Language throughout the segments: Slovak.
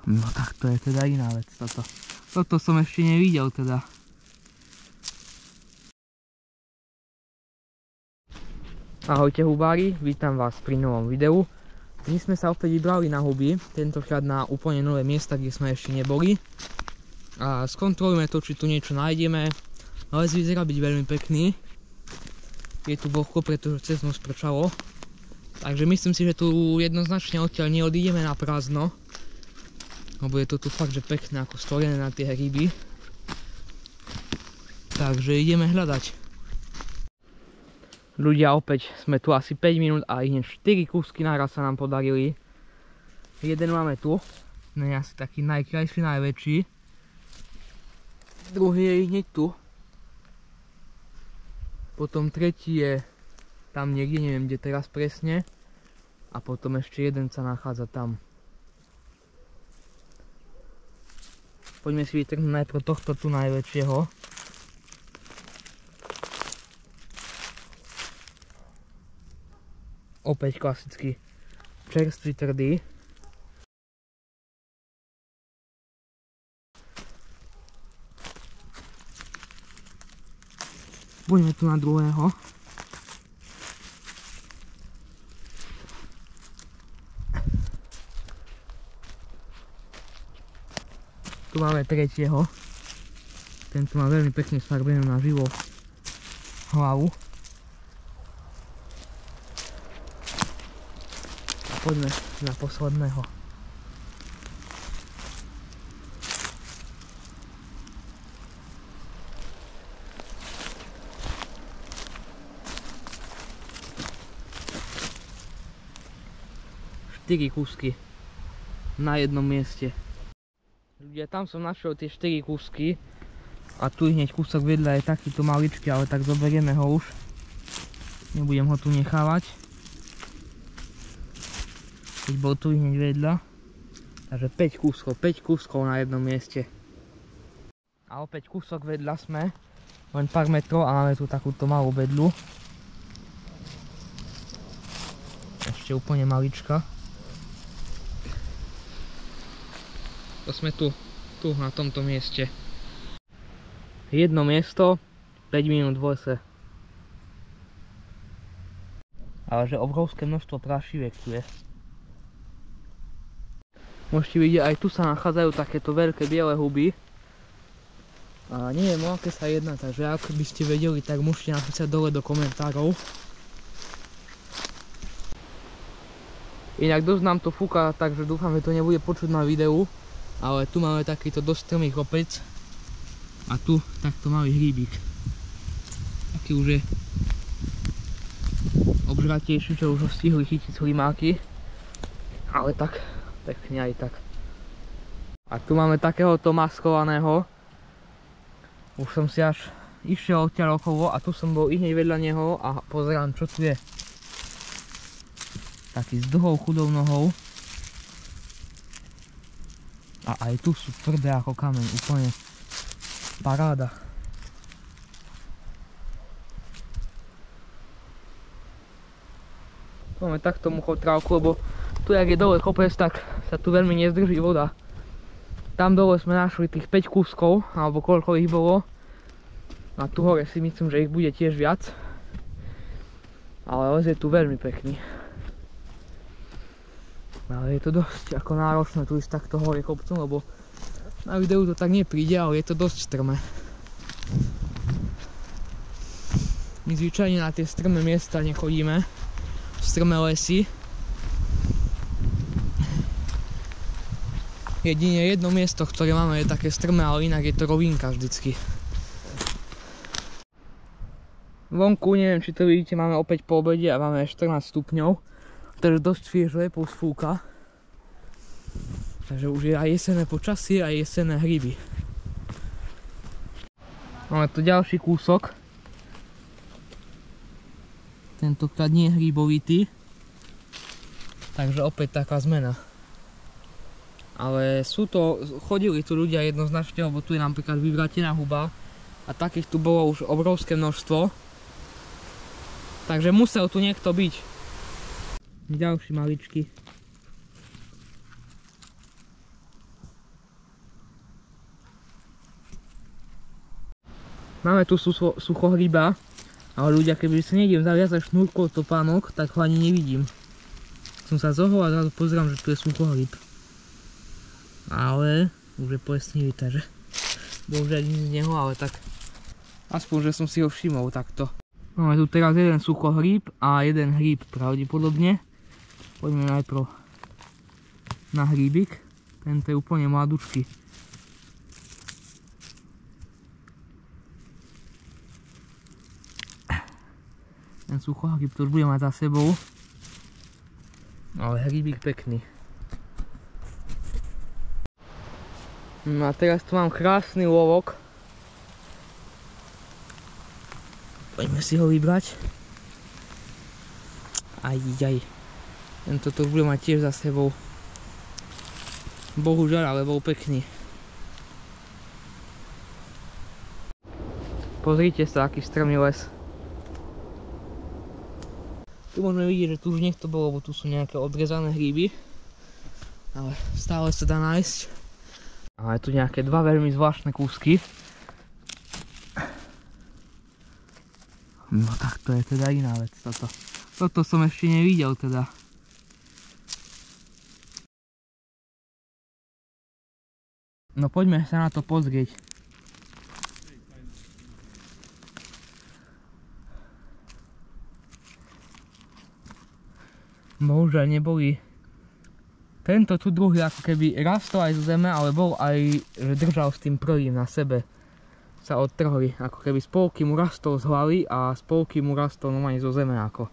No tak to je teda iná vec toto. Toto som ešte nevidel teda. Ahojte hubári, vítam vás pri novom videu. Dnes sme sa opäť vybrali na huby, tentokrát na úplne nové miesta, kde sme ešte neboli. A skontrolujeme to, či tu niečo nájdeme. Les vyzerá byť veľmi pekný. Je tu vlhko, pretože cez noc pršalo. Takže myslím si, že tu jednoznačne odtiaľ neodídeme na prázdno. Lebo je to tu fakt, že pekné, ako stvorené na tie ryby. Takže ideme hľadať. Ľudia, opäť sme tu asi 5 minút a hneď 4 kúsky naraz sa nám podarili. Jeden máme tu, no je asi taký najkrajší, najväčší. Druhý je hneď tu. Potom tretí je tam niekde, neviem kde teraz presne. A potom ešte jeden sa nachádza tam. Poďme si vytrhnúť najprv tohto tu najväčšieho. Opäť klasický čerstvý, tvrdý. Poďme tu na druhého. Tu máme tretieho. Tento má veľmi pekne sfarbenú na živo hlavu. Poďme na posledného. Štyri kúsky na jednom mieste. Ľudia, tam som našiel tie 4 kúsky a tu hneď kúsok vedľa je takýto maličký, ale tak zoberieme ho už. Nebudem ho tu nechávať. Keď bol tu hneď vedľa. Takže 5 kúskov na jednom mieste. A opäť kúsok vedľa sme. Len pár metrov a máme tu takúto malú bedľu. Ešte úplne malička. To sme tu na tomto mieste. Jedno miesto, 5 minút v lese. Ale že obrovské množstvo prašiviek tu je. Môžete vidieť, aj tu sa nachádzajú takéto veľké biele huby. A neviem, o aké sa jedná, takže ak by ste vedeli, tak môžete napísať dole do komentárov. Inak dosť nám to fúka, takže dúfam, že to nebude počuť na videu. Ale tu máme takýto dosť strmý kopec. A tu takto malý hríbik. Taký už je obžratejší, čo už ho stihli chytiť slimáky. Ale tak pekne aj tak. A tu máme takéhoto maskovaného. Už som si až išiel odtiaľ okolo a tu som bol hneď vedľa neho a pozerám, čo tu je. Taký s dlhou chudou nohou. A aj tu sú tvrdé ako kameň, úplne paráda. Máme takto muchotrávku, lebo tu, jak je dole kopec, tak sa tu veľmi nezdrží voda. Tam dole sme našli tých 5 kúskov, alebo koľko ich bolo. A tu hore si myslím, že ich bude tiež viac. Ale les je tu veľmi pekný. Ale je to dosť ako náročné tu ísť takto hore kopcom, lebo na videu to tak nepríde, ale je to dosť strmé. My zvyčajne na tie strmé miesta nechodíme. Strmé lesy. Jedine jedno miesto, ktoré máme, je také strmé, ale inak je to rovinka vždycky. Vonku, neviem či to vidíte, máme opäť po obede a máme 14 stupňov. Takže dosť svieže, plus fúka. Takže už je aj jesenné počasie, aj jesenné hryby. Máme tu ďalší kúsok. Tentokrát nie je hrybovitý. Takže opäť taká zmena. Ale chodili tu ľudia jednoznačne, lebo tu je napríklad vyvratená huba a takých tu bolo už obrovské množstvo. Takže musel tu niekto byť. Ďalší maličky. Máme tu suchohryba, ale ľudia, keby si nejdem zaviazať šnúrkou topánok, tak ho ani nevidím. Som sa zohol a zrazu pozerám, že tu je suchohryb. Ale už je plesnivý, takže bohužiaľ nic z neho, ale tak aspoň, že som si ho všimol takto. Máme tu teraz jeden suchohríb a jeden hríb pravdepodobne. Poďme najprv na hríbik. Tento je úplne mladučký. Ten suchohríb to už bude mať za sebou. Ale hríbik pekný. No a teraz tu mám krásny lôvok. Poďme si ho vybrať. Ajjaj. Tento to už bude mať tiež za sebou. Bohužiaľ, ale bol pekný. Pozrite sa, aký strmý les. Tu môžeme vidieť, že tu už niekto bol, lebo tu sú nejaké odrezané hríby. Ale stále sa dá nájsť. Ale tu nejaké dva veľmi zvláštne kúsky. No tak to je teda iná vec toto. Toto som ešte nevidel teda. No poďme sa na to pozrieť. Bohužiaľ neboli. Tento tu druhý ako keby rastol aj zo zeme, ale bol aj, že držal s tým prvým na sebe. Sa odtrhli, ako keby spolky mu rastol z hlavy a spolky mu rastol normálne zo zeme ako.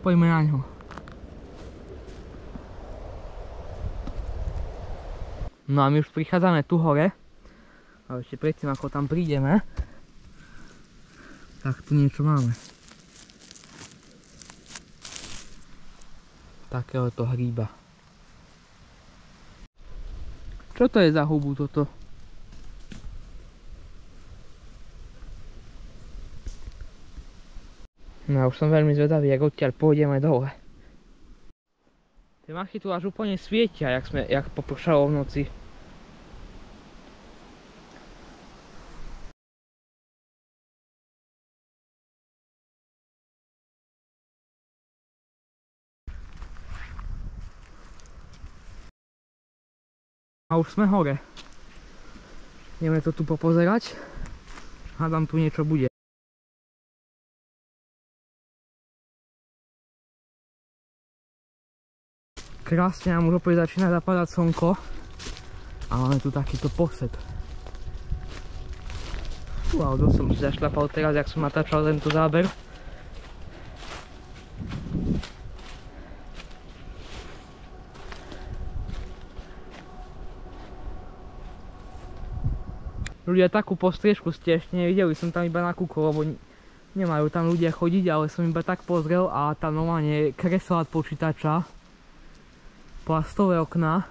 Poďme na ňo. No a my už prichádzame tu hore. Ale ešte predtým ako tam prídeme, tak tu niečo máme. Takéhoto hríba. Čo to je za hubu toto? No už som veľmi zvedavý, jak odtiaľ pôjdeme dole. Tie machy tu až úplne svietia, jak popršalo v noci. A už sme hore. Ideme to tu popozerať. Hádam, tu niečo bude. Krásne nám už opäť začína zapadať slnko. A máme tu takýto posed. Wow, dosť som si zašľapal teraz, jak som natáčal tento záber. Ľudia, takú postriežku ste ešte nevideli, som tam iba nakúkol, lebo nemajú tam ľudia chodiť, ale som iba tak pozrel a tam normálne kreslá od počítača, plastové okná.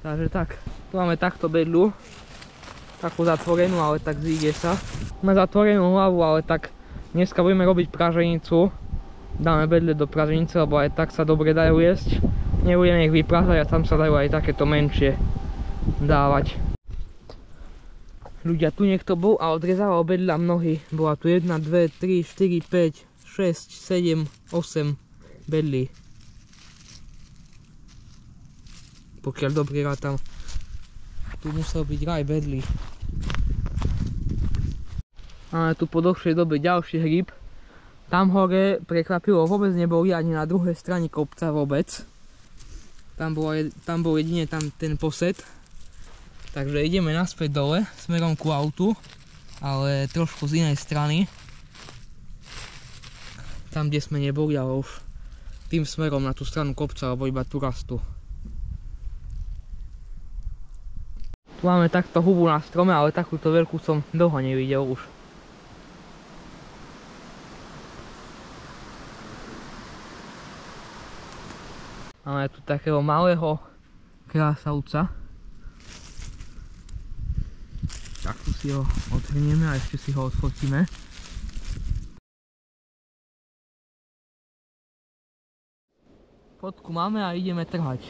Takže tak, tu máme takto bedľu, takú zatvorenú, ale tak zíde sa. Máme zatvorenú hlavu, ale tak dneska budeme robiť praženicu. Dáme bedle do praženice, lebo aj tak sa dobre dajú jesť. Nebudeme ich vypražať a tam sa dajú aj takéto menšie dávať. Ľudia, tu niekto bol a odrezával bedľa nohy. Bola tu 1, 2, 3, 4, 5, 6, 7, 8 bedlí. Pokiaľ dobre rátam, tu musel byť raj bedlí. Máme tu po dlhšej dobe ďalší hríb. Tam hore prekvapilo vôbec neboli ani na druhej strane kopca vôbec. Tam bol jedine ten posed. Takže ideme naspäť dole, smerom ku autu, ale trošku z inej strany. Tam, kde sme neboli, ale už tým smerom na tú stranu kopca, alebo iba tu rastú. Tu máme takto hubu na strome, ale takúto veľkú som dlho nevidel už. Máme tu takého malého krásavca. Tak tu si ho odhrnieme a ešte si ho odfotíme. Fotku máme a ideme trhať.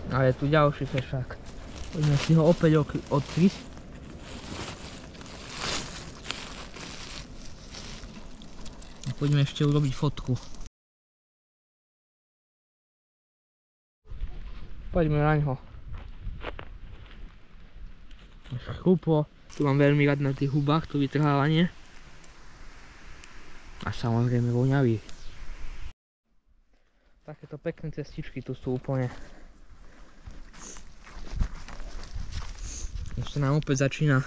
A je tu ďalší fešák. Poďme si ho opäť odkryť. A poďme ešte urobiť fotku. Poďme na ňo. Chruplo. Tu mám veľmi rád na tých hubách to vytrhávanie. A samozrejme voňavý. Takéto pekné cestičky tu sú úplne. Už sa nám opäť začína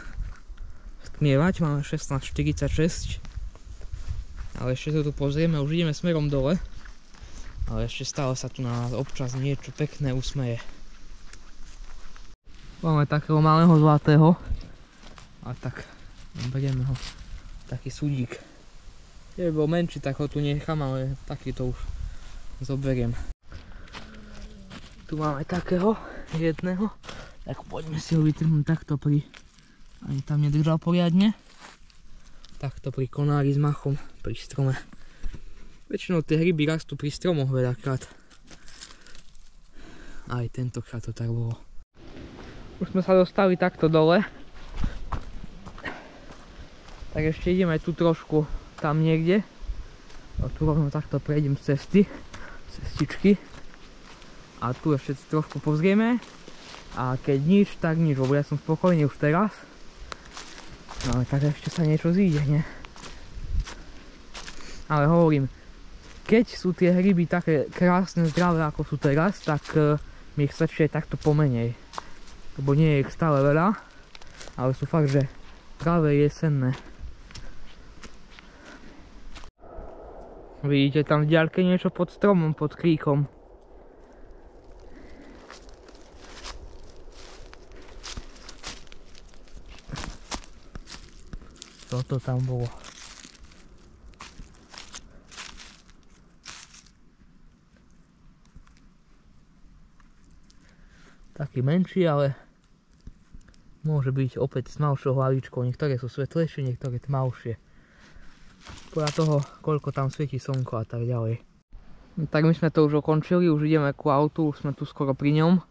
stmievať, máme 16:46. Ale ešte sa tu pozrieme, už ideme smerom dole. Ale ešte stále sa tu na nás občas niečo pekné usmeje. Máme takého malého zlatého. A tak, berieme ho. Taký súdík. Keby bol menší, tak ho tu nechám, ale takýto už zoberiem. Tu máme takého jedného. Tak poďme si ho vytrhnúť takto pri... Ani tam nedržal poriadne. Takto pri konári s machom, pri strome. Väčšinou tie hryby rastú pri stromoch veľakrát. Aj tentokrát to tak bolo. Už sme sa dostali takto dole. Tak ešte ideme tu trošku tam niekde. A tu rovno takto prejdem z cestičky. A tu ešte trošku pozrieme. A keď nič, tak nič, lebo ja som spokojný už teraz. No ale tak ešte sa niečo zíde, nie? Ale hovorím, keď sú tie hryby také krásne, zdravé ako sú teraz, tak mi ich stačí aj takto pomenej. Lebo nie je ich stále veľa, ale sú fakt, že práve jesenné. Vidíte tam v diaľke niečo pod stromom, pod kríkom. Toto tam bolo. Taký menší, ale môže byť opäť s malšou hlavičkou. Niektoré sú svetlejšie, niektoré tmavšie. Podľa toho, koľko tam svieti slnko a tak ďalej. No, tak my sme to už ukončili, už ideme ku autu, už sme tu skoro pri ňom.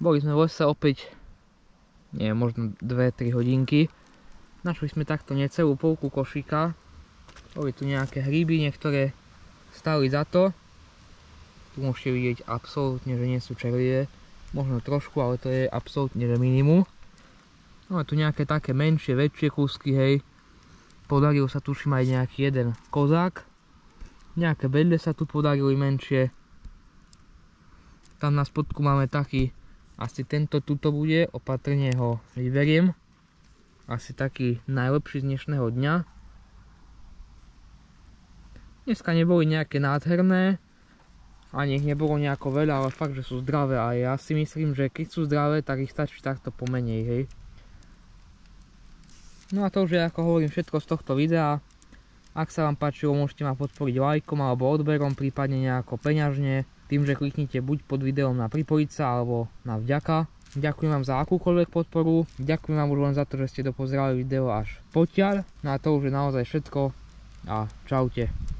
Boli sme v lese opäť, nie, možno 2-3 hodinky. Našli sme takto necelú polku košíka. Boli tu nejaké hríby, niektoré stáli za to. Tu môžete vidieť absolútne, že nie sú červivé. Možno trošku, ale to je absolútne že minimum. No a tu nejaké také menšie, väčšie kúsky, hej. Podaril sa tuším aj nejaký jeden kozák. Nejaké bedle sa tu podarili menšie. Tam na spodku máme taký, asi tento tuto bude, opatrne ho vyberiem. Asi taký najlepší z dnešného dňa. Dneska neboli nejaké nádherné. Ani ich nebolo nejako veľa, ale fakt, že sú zdravé. A ja si myslím, že keď sú zdravé, tak ich stačí takto pomenej, hej. No a to už je, ako hovorím, všetko z tohto videa. Ak sa vám páčilo, môžete ma podporiť lajkom alebo odberom, prípadne nejako peňažne. Tým, že kliknite buď pod videom na pripojiť sa, alebo na vďaka. Ďakujem vám za akúkoľvek podporu. Ďakujem vám už len za to, že ste dopozerali video až potiaľ. No a to už je naozaj všetko. A čaute.